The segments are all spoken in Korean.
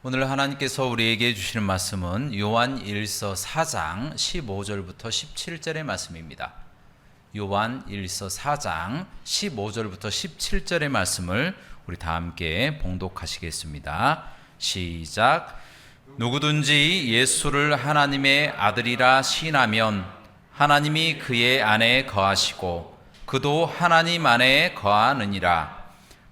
오늘 하나님께서 우리에게 주시는 말씀은 요한 1서 4장 15절부터 17절의 말씀입니다. 요한 1서 4장 15절부터 17절의 말씀을 우리 다 함께 봉독하시겠습니다. 시작. 누구든지 예수를 하나님의 아들이라 시인하면 하나님이 그의 안에 거하시고 그도 하나님 안에 거하느니라.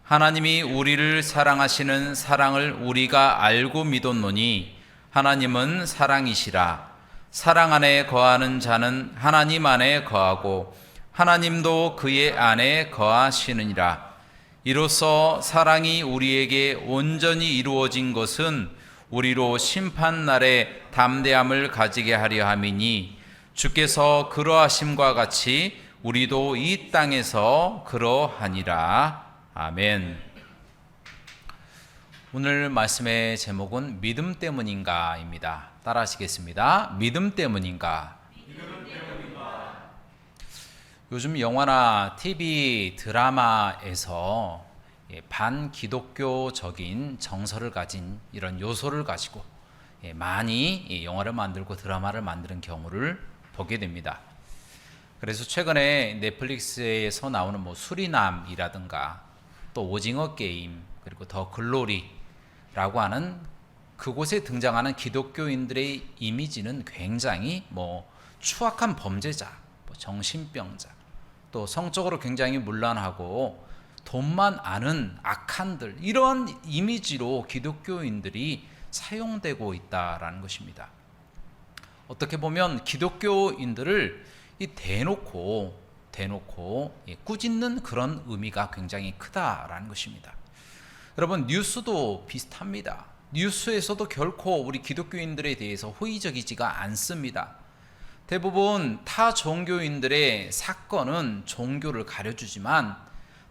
하나님이 우리를 사랑하시는 사랑을 우리가 알고 믿었노니 하나님은 사랑이시라. 사랑 안에 거하는 자는 하나님 안에 거하고 하나님도 그의 안에 거하시느니라. 이로써 사랑이 우리에게 온전히 이루어진 것은 우리로 심판날에 담대함을 가지게 하려 함이니 주께서 그러하심과 같이 우리도 이 땅에서 그러하니라. 아멘. 오늘 말씀의 제목은 믿음 때문인가입니다. 따라 하시겠습니다. 믿음 때문인가? 요즘 영화나 TV 드라마에서 반기독교적인 정서를 가진 이런 요소를 가지고 많이 영화를 만들고 드라마를 만드는 경우를 보게 됩니다. 그래서 최근에 넷플릭스에서 나오는 수리남이라든가 또 오징어 게임, 그리고 더 글로리라고 하는 그곳에 등장하는 기독교인들의 이미지는 굉장히 추악한 범죄자, 정신병자, 또 성적으로 굉장히 문란하고 돈만 아는 악한들, 이런 이미지로 기독교인들이 사용되고 있다라는 것입니다. 어떻게 보면 기독교인들을 대놓고 꾸짖는 그런 의미가 굉장히 크다라는 것입니다. 여러분, 뉴스도 비슷합니다. 뉴스에서도 결코 우리 기독교인들에 대해서 호의적이지가 않습니다. 대부분 타 종교인들의 사건은 종교를 가려주지만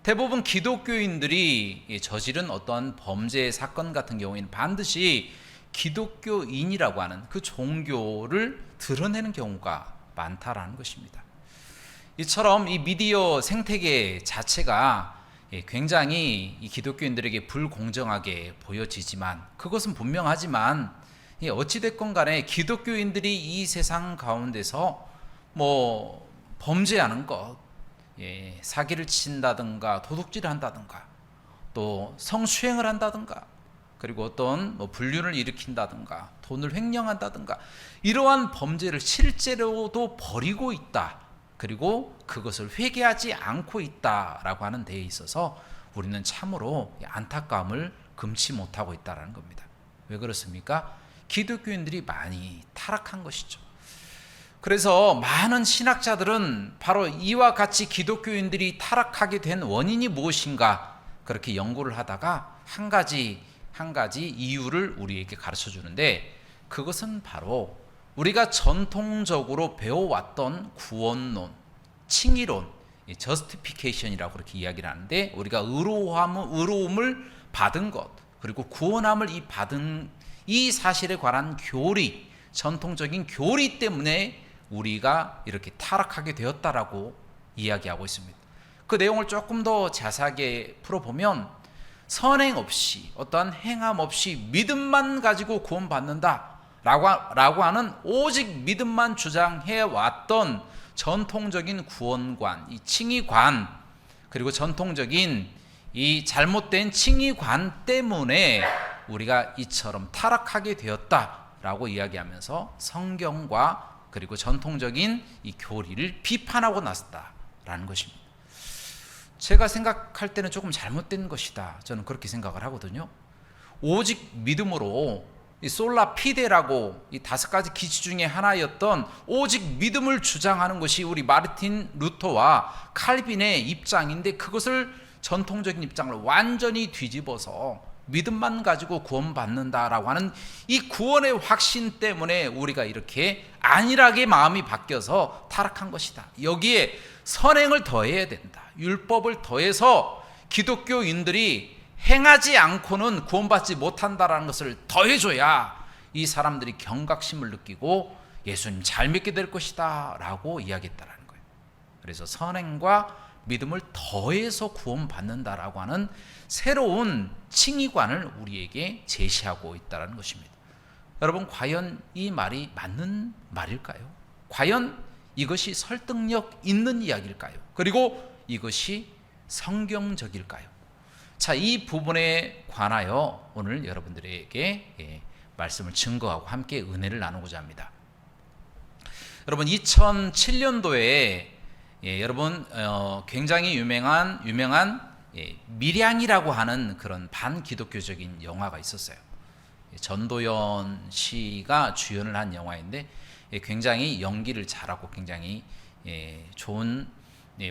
대부분 기독교인들이 저지른 어떤 범죄 사건 같은 경우에는 반드시 기독교인이라고 하는 그 종교를 드러내는 경우가 많다라는 것입니다. 이처럼 이 미디어 생태계 자체가 굉장히 이 기독교인들에게 불공정하게 보여지지만 그것은 분명하지만 어찌됐건 간에 기독교인들이 이 세상 가운데서 범죄하는 것, 사기를 친다든가 도둑질을 한다든가 또 성추행을 한다든가 그리고 어떤 불륜을 일으킨다든가 돈을 횡령한다든가 이러한 범죄를 실제로도 벌이고 있다. 그리고 그것을 회개하지 않고 있다라고 하는 데에 있어서 우리는 참으로 안타까움을 금치 못하고 있다는 겁니다. 왜 그렇습니까? 기독교인들이 많이 타락한 것이죠. 그래서 많은 신학자들은 바로 이와 같이 기독교인들이 타락하게 된 원인이 무엇인가 그렇게 연구를 하다가 한 가지 이유를 우리에게 가르쳐 주는데 그것은 바로 우리가 전통적으로 배워왔던 구원론, 칭의론, 저스티피케이션이라고 그렇게 이야기를 하는데 우리가 의로움을 받은 것 그리고 구원함을 받은 이 사실에 관한 교리, 전통적인 교리 때문에 우리가 이렇게 타락하게 되었다라고 이야기하고 있습니다. 그 내용을 조금 더 자세하게 풀어보면 선행 없이 어떠한 행함 없이 믿음만 가지고 구원받는다 라고 하는 오직 믿음만 주장해 왔던 전통적인 구원관, 이 칭의관 그리고 전통적인 이 잘못된 칭의관 때문에 우리가 이처럼 타락하게 되었다라고 이야기하면서 성경과 그리고 전통적인 이 교리를 비판하고 나섰다라는 것입니다. 제가 생각할 때는 조금 잘못된 것이다. 저는 그렇게 생각을 하거든요. 오직 믿음으로 이 솔라 피데라고 이 5가지 기치 중에 하나였던 오직 믿음을 주장하는 것이 우리 마르틴 루터와 칼빈의 입장인데 그것을 전통적인 입장을 완전히 뒤집어서 믿음만 가지고 구원받는다라고 하는 이 구원의 확신 때문에 우리가 이렇게 안일하게 마음이 바뀌어서 타락한 것이다. 여기에 선행을 더해야 된다. 율법을 더해서 기독교인들이 행하지 않고는 구원받지 못한다라는 것을 더해줘야 이 사람들이 경각심을 느끼고 예수님 잘 믿게 될 것이다 라고 이야기했다는 거예요. 그래서 선행과 믿음을 더해서 구원받는다라고 하는 새로운 칭의관을 우리에게 제시하고 있다는 것입니다. 여러분, 과연 이 말이 맞는 말일까요? 과연 이것이 설득력 있는 이야기일까요? 그리고 이것이 성경적일까요? 자, 이 부분에 관하여 오늘 여러분들에게 말씀을 증거하고 함께 은혜를 나누고자 합니다. 여러분, 2007년도에 여러분 굉장히 유명한 밀양이라고 하는 그런 반기독교적인 영화가 있었어요. 전도연 씨가 주연을 한 영화인데 굉장히 연기를 잘하고 굉장히 좋은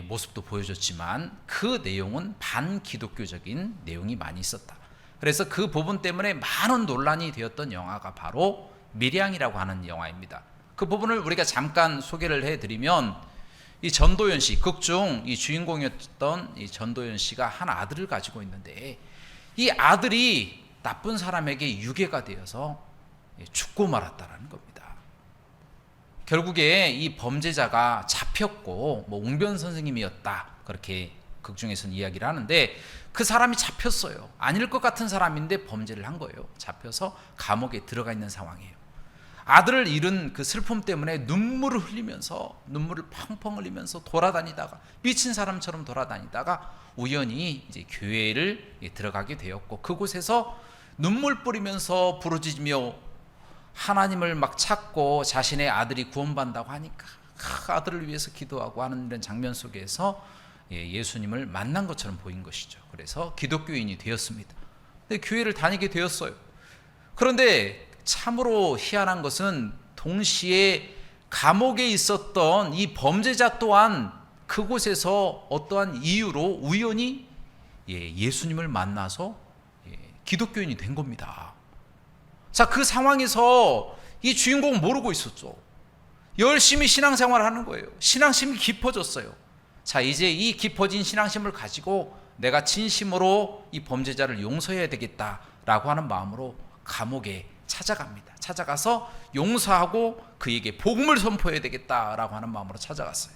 모습도 보여줬지만 그 내용은 반기독교적인 내용이 많이 있었다. 그래서 그 부분 때문에 많은 논란이 되었던 영화가 바로 밀양이라고 하는 영화입니다. 그 부분을 우리가 잠깐 소개를 해드리면, 이 전도연 씨, 극중 이 주인공이었던 이 전도연 씨가 한 아들을 가지고 있는데, 이 아들이 나쁜 사람에게 유괴가 되어서 죽고 말았다라는 겁니다. 결국에 이 범죄자가 잡혔고 웅변 선생님이었다, 그렇게 극중에서는 이야기를 하는데, 그 사람이 잡혔어요. 아닐 것 같은 사람인데 범죄를 한 거예요. 잡혀서 감옥에 들어가 있는 상황이에요. 아들을 잃은 그 슬픔 때문에 눈물을 펑펑 흘리면서 돌아다니다가, 미친 사람처럼 돌아다니다가 우연히 이제 교회를 들어가게 되었고, 그곳에서 눈물 뿌리면서 부르짖으며 하나님을 막 찾고 자신의 아들이 구원받는다고 하니까 아들을 위해서 기도하고 하는 이런 장면 속에서 예수님을 만난 것처럼 보인 것이죠. 그래서 기독교인이 되었습니다. 근데 교회를 다니게 되었어요. 그런데 참으로 희한한 것은 동시에 감옥에 있었던 이 범죄자 또한 그곳에서 어떠한 이유로 우연히 예수님을 만나서 기독교인이 된 겁니다. 자, 그 상황에서 이 주인공은 모르고 있었죠. 열심히 신앙생활을 하는 거예요. 신앙심이 깊어졌어요. 자, 이제 이 깊어진 신앙심을 가지고 내가 진심으로 이 범죄자를 용서해야 되겠다라고 하는 마음으로 감옥에 찾아갑니다. 찾아가서 용서하고 그에게 복음을 선포해야 되겠다라고 하는 마음으로 찾아갔어요.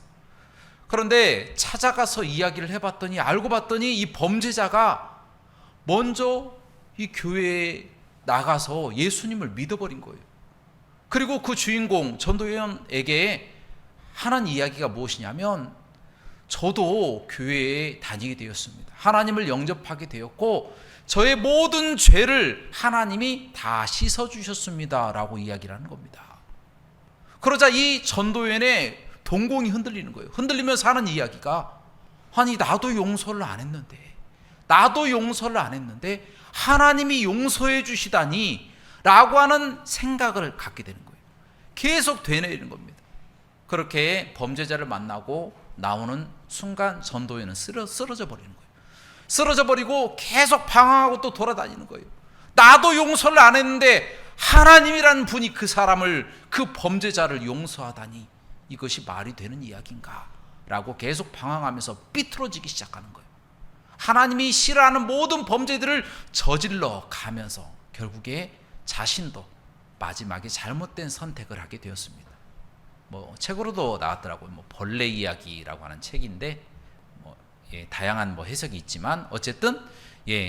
그런데 찾아가서 이야기를 해봤더니, 알고 봤더니 이 범죄자가 먼저 이 교회에 나가서 예수님을 믿어버린 거예요. 그리고 그 주인공 전도연에게 하는 이야기가 무엇이냐면, 저도 교회에 다니게 되었습니다. 하나님을 영접하게 되었고 저의 모든 죄를 하나님이 다 씻어주셨습니다 라고 이야기를 하는 겁니다. 그러자 이 전도연의 동공이 흔들리는 거예요. 흔들리면서 하는 이야기가, 아니 나도 용서를 안 했는데 하나님이 용서해 주시다니 라고 하는 생각을 갖게 되는 거예요. 계속 되뇌이는 겁니다. 그렇게 범죄자를 만나고 나오는 순간 전도연은 쓰러져 버리는 거예요. 쓰러져 버리고 계속 방황하고 또 돌아다니는 거예요. 나도 용서를 안 했는데 하나님이라는 분이 그 사람을, 그 범죄자를 용서하다니 이것이 말이 되는 이야기인가 라고 계속 방황하면서 삐뚤어지기 시작하는 거예요. 하나님이 싫어하는 모든 범죄들을 저질러 가면서 결국에 자신도 마지막에 잘못된 선택을 하게 되었습니다. 책으로도 나왔더라고요. 벌레 이야기라고 하는 책인데 다양한 해석이 있지만 어쨌든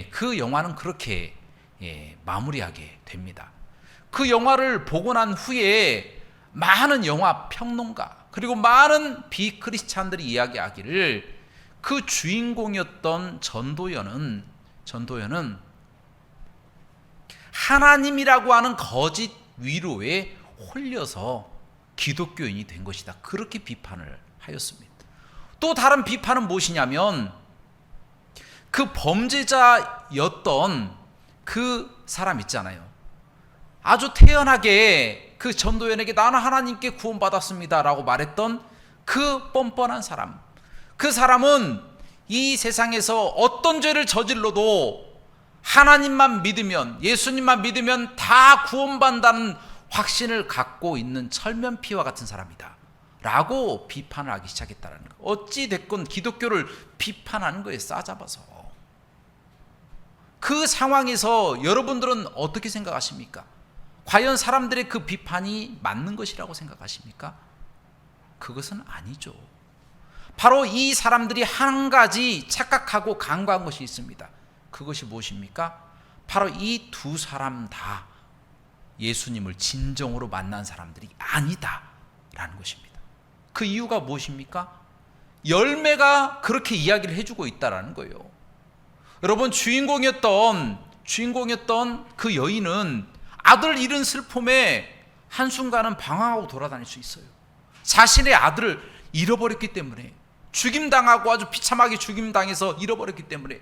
그 영화는 그렇게 마무리하게 됩니다. 그 영화를 보고 난 후에 많은 영화 평론가 그리고 많은 비크리스찬들이 이야기하기를, 그 주인공이었던 전도연은 하나님이라고 하는 거짓 위로에 홀려서 기독교인이 된 것이다, 그렇게 비판을 하였습니다. 또 다른 비판은 무엇이냐면, 그 범죄자였던 그 사람 있잖아요. 아주 태연하게 그 전도연에게 나는 하나님께 구원받았습니다 라고 말했던 그 뻔뻔한 사람, 그 사람은 이 세상에서 어떤 죄를 저질러도 하나님만 믿으면, 예수님만 믿으면 다 구원받는다는 확신을 갖고 있는 철면피와 같은 사람이다 라고 비판을 하기 시작했다는 거. 어찌 됐건 기독교를 비판하는 거에 싸잡아서. 그 상황에서 여러분들은 어떻게 생각하십니까? 과연 사람들의 그 비판이 맞는 것이라고 생각하십니까? 그것은 아니죠. 바로 이 사람들이 한 가지 착각하고 간과한 것이 있습니다. 그것이 무엇입니까? 바로 이 두 사람 다 예수님을 진정으로 만난 사람들이 아니다라는 것입니다. 그 이유가 무엇입니까? 열매가 그렇게 이야기를 해주고 있다라는 거예요. 여러분, 주인공이었던 그 여인은 아들 잃은 슬픔에 한순간은 방황하고 돌아다닐 수 있어요. 자신의 아들을 잃어버렸기 때문에, 죽임당하고 아주 비참하게 죽임당해서 잃어버렸기 때문에.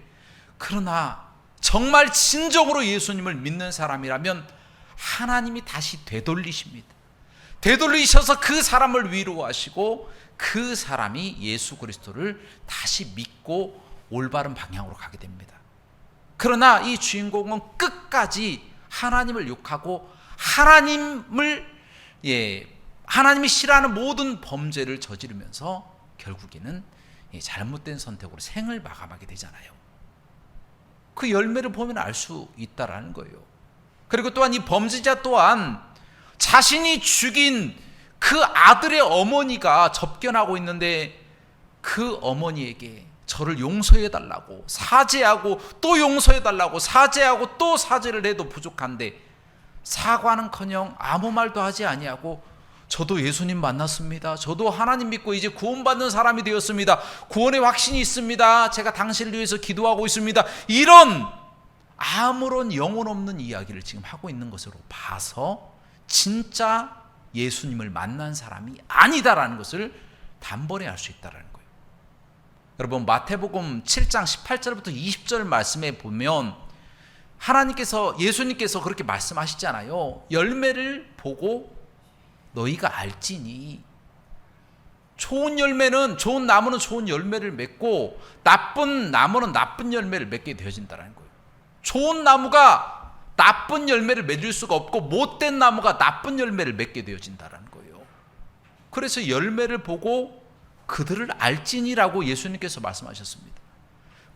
그러나 정말 진정으로 예수님을 믿는 사람이라면 하나님이 다시 되돌리십니다. 되돌리셔서 그 사람을 위로하시고 그 사람이 예수 그리스도를 다시 믿고 올바른 방향으로 가게 됩니다. 그러나 이 주인공은 끝까지 하나님을 욕하고 하나님이 싫어하는 모든 범죄를 저지르면서 결국에는 잘못된 선택으로 생을 마감하게 되잖아요. 그 열매를 보면 알 수 있다라는 거예요. 그리고 또한 이 범죄자 또한 자신이 죽인 그 아들의 어머니가 접견하고 있는데 그 어머니에게 저를 용서해달라고 사죄하고 또 용서해달라고 사죄하고 또 사죄를 해도 부족한데 사과는커녕 아무 말도 하지 아니하고 저도 예수님 만났습니다. 저도 하나님 믿고 이제 구원받는 사람이 되었습니다. 구원의 확신이 있습니다. 제가 당신을 위해서 기도하고 있습니다. 이런 아무런 영혼 없는 이야기를 지금 하고 있는 것으로 봐서 진짜 예수님을 만난 사람이 아니다라는 것을 단번에 알 수 있다는 거예요. 여러분, 마태복음 7장 18절부터 20절 말씀에 보면 예수님께서 그렇게 말씀하시잖아요. 열매를 보고 너희가 알지니, 좋은 나무는 좋은 열매를 맺고 나쁜 나무는 나쁜 열매를 맺게 되어진다는 거예요. 좋은 나무가 나쁜 열매를 맺을 수가 없고 못된 나무가 나쁜 열매를 맺게 되어진다는 거예요. 그래서 열매를 보고 그들을 알지니라고 예수님께서 말씀하셨습니다.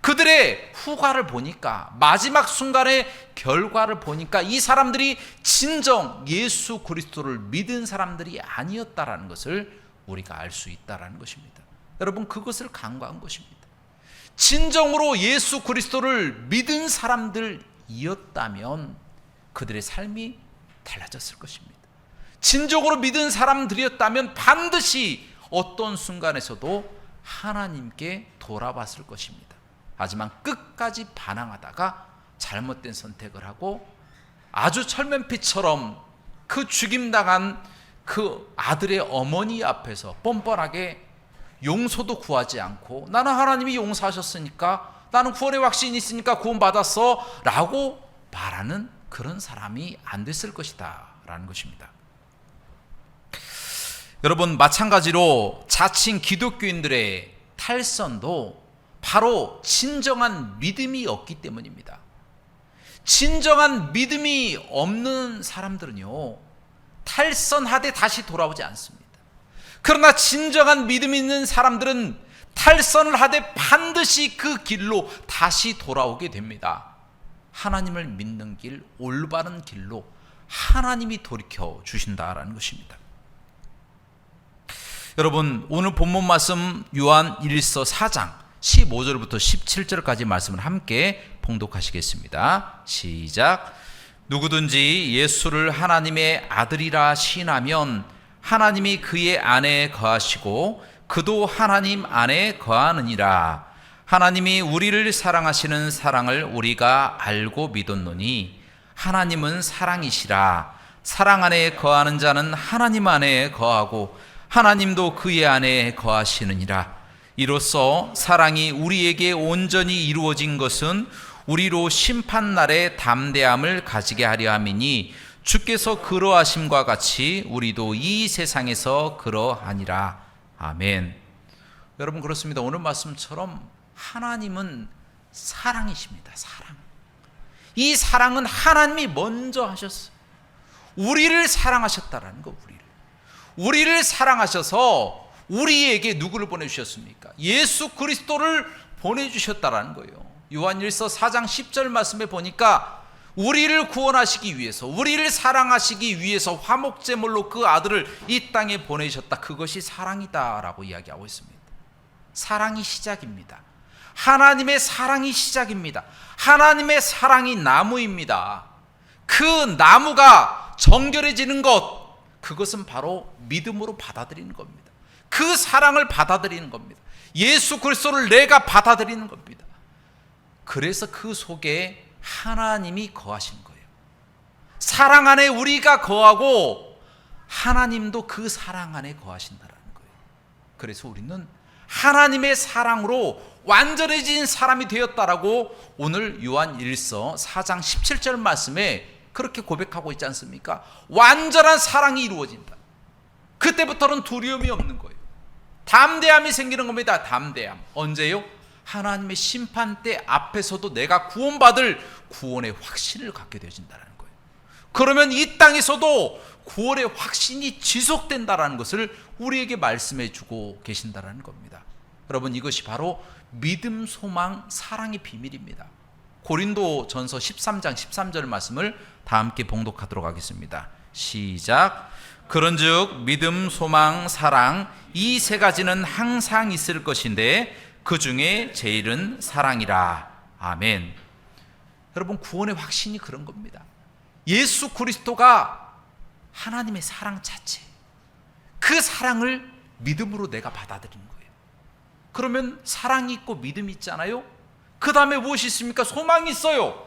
그들의 후과를 보니까, 마지막 순간의 결과를 보니까 이 사람들이 진정 예수 그리스도를 믿은 사람들이 아니었다라는 것을 우리가 알 수 있다라는 것입니다. 여러분, 그것을 간과한 것입니다. 진정으로 예수 그리스도를 믿은 사람들이었다면 그들의 삶이 달라졌을 것입니다. 진정으로 믿은 사람들이었다면 반드시 어떤 순간에서도 하나님께 돌아봤을 것입니다. 하지만 끝까지 반항하다가 잘못된 선택을 하고 아주 철면피처럼 그 죽임당한 그 아들의 어머니 앞에서 뻔뻔하게 용서도 구하지 않고 나는 하나님이 용서하셨으니까, 나는 구원의 확신이 있으니까 구원받았어 라고 말하는 그런 사람이 안 됐을 것이다 라는 것입니다. 여러분, 마찬가지로 자칭 기독교인들의 탈선도 바로 진정한 믿음이 없기 때문입니다. 진정한 믿음이 없는 사람들은요, 탈선하되 다시 돌아오지 않습니다. 그러나 진정한 믿음이 있는 사람들은 탈선을 하되 반드시 그 길로 다시 돌아오게 됩니다. 하나님을 믿는 길, 올바른 길로 하나님이 돌이켜 주신다라는 것입니다. 여러분, 오늘 본문 말씀 요한 1서 4장 15절부터 17절까지 말씀을 함께 봉독하시겠습니다. 시작. 누구든지 예수를 하나님의 아들이라 시인하면 하나님이 그의 안에 거하시고 그도 하나님 안에 거하느니라. 하나님이 우리를 사랑하시는 사랑을 우리가 알고 믿었노니 하나님은 사랑이시라. 사랑 안에 거하는 자는 하나님 안에 거하고 하나님도 그의 안에 거하시느니라. 이로써 사랑이 우리에게 온전히 이루어진 것은 우리로 심판날에 담대함을 가지게 하려 함이니 주께서 그러하심과 같이 우리도 이 세상에서 그러하니라. 아멘. 여러분, 그렇습니다. 오늘 말씀처럼 하나님은 사랑이십니다. 사랑. 이 사랑은 하나님이 먼저 하셨어요. 우리를 사랑하셨다라는 거. 우리를 사랑하셔서 우리에게 누구를 보내주셨습니까? 예수 그리스도를 보내주셨다라는 거예요. 요한일서 4장 10절 말씀에 보니까 우리를 구원하시기 위해서, 우리를 사랑하시기 위해서 화목제물로 그 아들을 이 땅에 보내셨다. 그것이 사랑이다 라고 이야기하고 있습니다. 사랑이 시작입니다. 하나님의 사랑이 시작입니다. 하나님의 사랑이 나무입니다. 그 나무가 정결해지는 것, 그것은 바로 믿음으로 받아들이는 겁니다. 그 사랑을 받아들이는 겁니다. 예수 그리스도를 내가 받아들이는 겁니다. 그래서 그 속에 하나님이 거하시는 거예요. 사랑 안에 우리가 거하고 하나님도 그 사랑 안에 거하신다라는 거예요. 그래서 우리는 하나님의 사랑으로 완전해진 사람이 되었다라고 오늘 요한 1서 4장 17절 말씀에 그렇게 고백하고 있지 않습니까? 완전한 사랑이 이루어진다. 그때부터는 두려움이 없는 거예요. 담대함이 생기는 겁니다. 담대함. 언제요? 하나님의 심판대 앞에서도 내가 구원받을 구원의 확신을 갖게 되어진다는 거예요. 그러면 이 땅에서도 구원의 확신이 지속된다는 것을 우리에게 말씀해 주고 계신다는 겁니다. 여러분, 이것이 바로 믿음, 소망, 사랑의 비밀입니다. 고린도전서 13장 13절 말씀을 다 함께 봉독하도록 하겠습니다. 시작. 그런즉 믿음, 소망, 사랑 이 세 가지는 항상 있을 것인데 그 중에 제일은 사랑이라. 아멘. 여러분, 구원의 확신이 그런 겁니다. 예수 그리스도가 하나님의 사랑 자체, 그 사랑을 믿음으로 내가 받아들이는 거예요. 그러면 사랑이 있고 믿음이 있잖아요. 그 다음에 무엇이 있습니까? 소망이 있어요.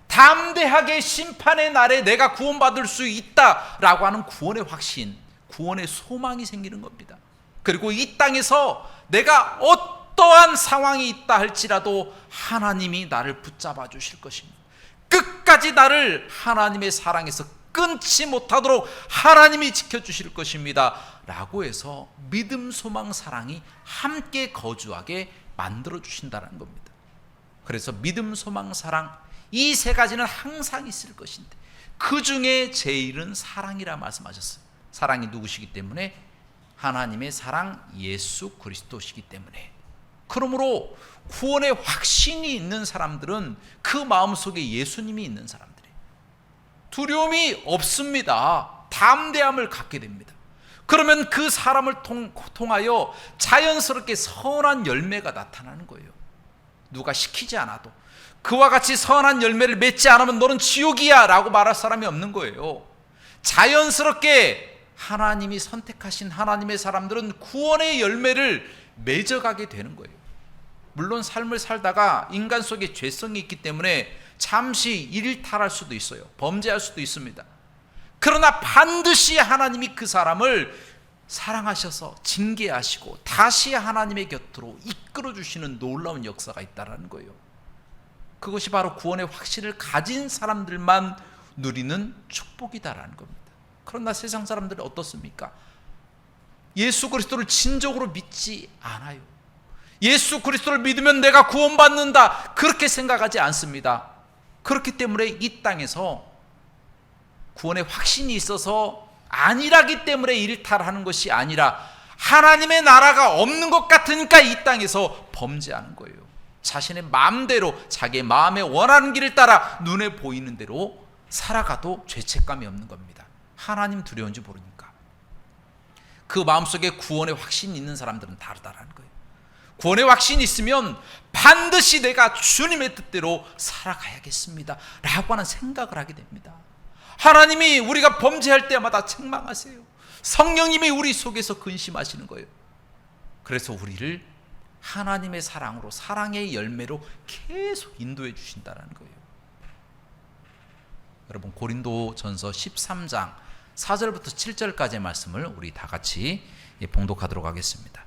담대하게 심판의 날에 내가 구원받을 수 있다라고 하는 구원의 확신, 구원의 소망이 생기는 겁니다. 그리고 이 땅에서 내가 어떠한 상황이 있다 할지라도 하나님이 나를 붙잡아 주실 것입니다. 끝까지 나를 하나님의 사랑에서 끊지 못하도록 하나님이 지켜주실 것입니다 라고 해서 믿음, 소망, 사랑이 함께 거주하게 만들어 주신다는 겁니다. 그래서 믿음, 소망, 사랑 이 세 가지는 항상 있을 것인데 그 중에 제일은 사랑이라 말씀하셨어요. 사랑이 누구시기 때문에? 하나님의 사랑 예수 그리스도시기 때문에. 그러므로 구원의 확신이 있는 사람들은 그 마음속에 예수님이 있는 사람들이에요. 두려움이 없습니다. 담대함을 갖게 됩니다. 그러면 그 사람을 통하여 자연스럽게 선한 열매가 나타나는 거예요. 누가 시키지 않아도. 그와 같이 선한 열매를 맺지 않으면 너는 지옥이야 라고 말할 사람이 없는 거예요. 자연스럽게 하나님이 선택하신 하나님의 사람들은 구원의 열매를 맺어가게 되는 거예요. 물론 삶을 살다가 인간 속에 죄성이 있기 때문에 잠시 일탈할 수도 있어요. 범죄할 수도 있습니다. 그러나 반드시 하나님이 그 사람을 사랑하셔서 징계하시고 다시 하나님의 곁으로 이끌어 주시는 놀라운 역사가 있다는 거예요. 그것이 바로 구원의 확신을 가진 사람들만 누리는 축복이다라는 겁니다. 그러나 세상 사람들은 어떻습니까? 예수 그리스도를 진정으로 믿지 않아요. 예수 그리스도를 믿으면 내가 구원받는다, 그렇게 생각하지 않습니다. 그렇기 때문에 이 땅에서 구원의 확신이 있어서 안일하기 때문에 일탈하는 것이 아니라 하나님의 나라가 없는 것 같으니까 이 땅에서 범죄하는 거예요. 자신의 마음대로 자기의 마음에 원하는 길을 따라 눈에 보이는 대로 살아가도 죄책감이 없는 겁니다. 하나님 두려운지 모르니까. 그 마음속에 구원의 확신이 있는 사람들은 다르다라는 거예요. 구원의 확신이 있으면 반드시 내가 주님의 뜻대로 살아가야겠습니다 라고 하는 생각을 하게 됩니다. 하나님이 우리가 범죄할 때마다 책망하세요. 성령님이 우리 속에서 근심하시는 거예요. 그래서 우리를 하나님의 사랑으로, 사랑의 열매로 계속 인도해 주신다는 거예요. 여러분, 고린도전서 13장 4절부터 7절까지의 말씀을 우리 다 같이 봉독하도록 하겠습니다.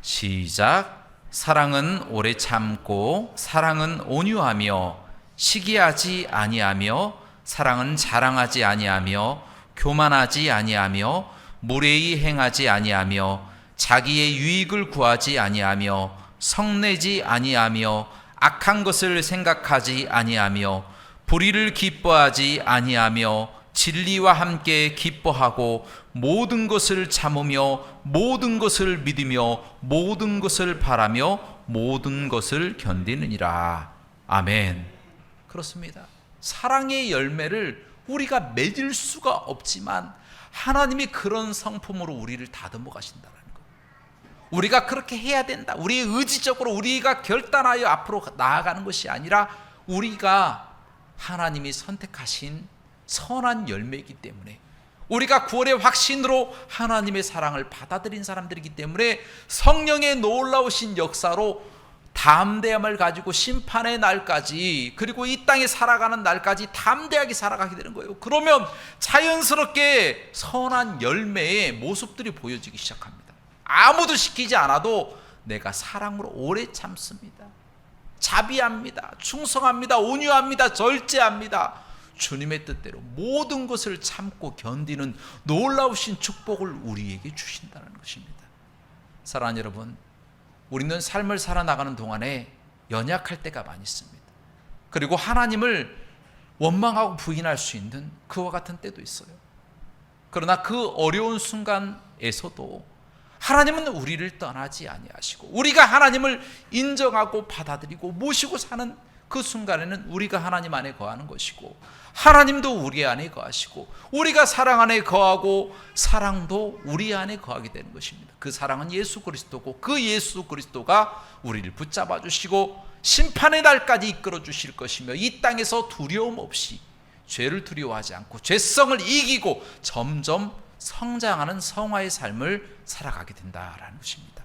시작. 사랑은 오래 참고 사랑은 온유하며 시기하지 아니하며 사랑은 자랑하지 아니하며 교만하지 아니하며 무례히 행하지 아니하며 자기의 유익을 구하지 아니하며 성내지 아니하며 악한 것을 생각하지 아니하며 불의를 기뻐하지 아니하며 진리와 함께 기뻐하고 모든 것을 참으며 모든 것을 믿으며 모든 것을 바라며 모든 것을 견디느니라. 아멘. 그렇습니다. 사랑의 열매를 우리가 맺을 수가 없지만 하나님이 그런 성품으로 우리를 다듬어 가신다는 거예요. 우리가 그렇게 해야 된다, 우리 의지적으로 우리가 결단하여 앞으로 나아가는 것이 아니라 우리가 하나님이 선택하신 선한 열매이기 때문에, 우리가 구원의 확신으로 하나님의 사랑을 받아들인 사람들이기 때문에 성령의 놀라우신 역사로 담대함을 가지고 심판의 날까지, 그리고 이 땅에 살아가는 날까지 담대하게 살아가게 되는 거예요. 그러면 자연스럽게 선한 열매의 모습들이 보여지기 시작합니다. 아무도 시키지 않아도 내가 사랑으로 오래 참습니다, 자비합니다, 충성합니다, 온유합니다, 절제합니다. 주님의 뜻대로 모든 것을 참고 견디는 놀라우신 축복을 우리에게 주신다는 것입니다. 사랑하는 여러분, 우리는 삶을 살아나가는 동안에 연약할 때가 많이 있습니다. 그리고 하나님을 원망하고 부인할 수 있는 그와 같은 때도 있어요. 그러나 그 어려운 순간에서도 하나님은 우리를 떠나지 아니하시고, 우리가 하나님을 인정하고 받아들이고 모시고 사는 그 순간에는 우리가 하나님 안에 거하는 것이고, 하나님도 우리 안에 거하시고, 우리가 사랑 안에 거하고 사랑도 우리 안에 거하게 되는 것입니다. 그 사랑은 예수 그리스도고, 그 예수 그리스도가 우리를 붙잡아 주시고 심판의 날까지 이끌어 주실 것이며, 이 땅에서 두려움 없이 죄를 두려워하지 않고 죄성을 이기고 점점 성장하는 성화의 삶을 살아가게 된다라는 것입니다.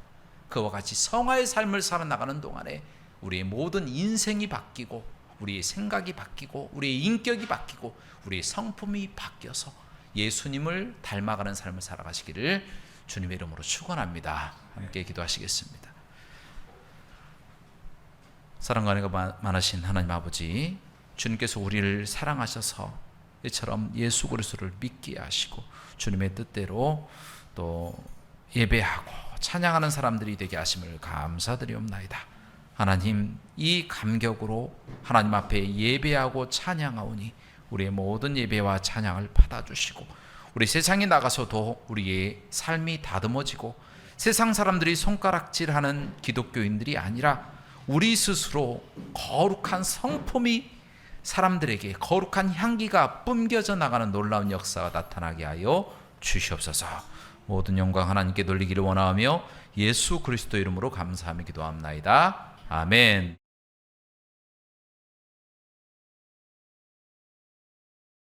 그와 같이 성화의 삶을 살아나가는 동안에 우리의 모든 인생이 바뀌고, 우리의 생각이 바뀌고, 우리의 인격이 바뀌고, 우리의 성품이 바뀌어서 예수님을 닮아가는 삶을 살아가시기를 주님의 이름으로 축원합니다. 함께 기도하시겠습니다. 사랑과 은혜가 많으신 하나님 아버지, 주님께서 우리를 사랑하셔서 이처럼 예수 그리스도를 믿게 하시고 주님의 뜻대로 또 예배하고 찬양하는 사람들이 되게 하심을 감사드리옵나이다. 하나님, 이 감격으로 하나님 앞에 예배하고 찬양하오니 우리의 모든 예배와 찬양을 받아주시고, 우리 세상에 나가서도 우리의 삶이 다듬어지고 세상 사람들이 손가락질하는 기독교인들이 아니라 우리 스스로 거룩한 성품이 사람들에게 거룩한 향기가 뿜겨져 나가는 놀라운 역사가 나타나게 하여 주시옵소서. 모든 영광 하나님께 돌리기를 원하며 예수 그리스도 이름으로 감사하며 기도합나이다. 아멘.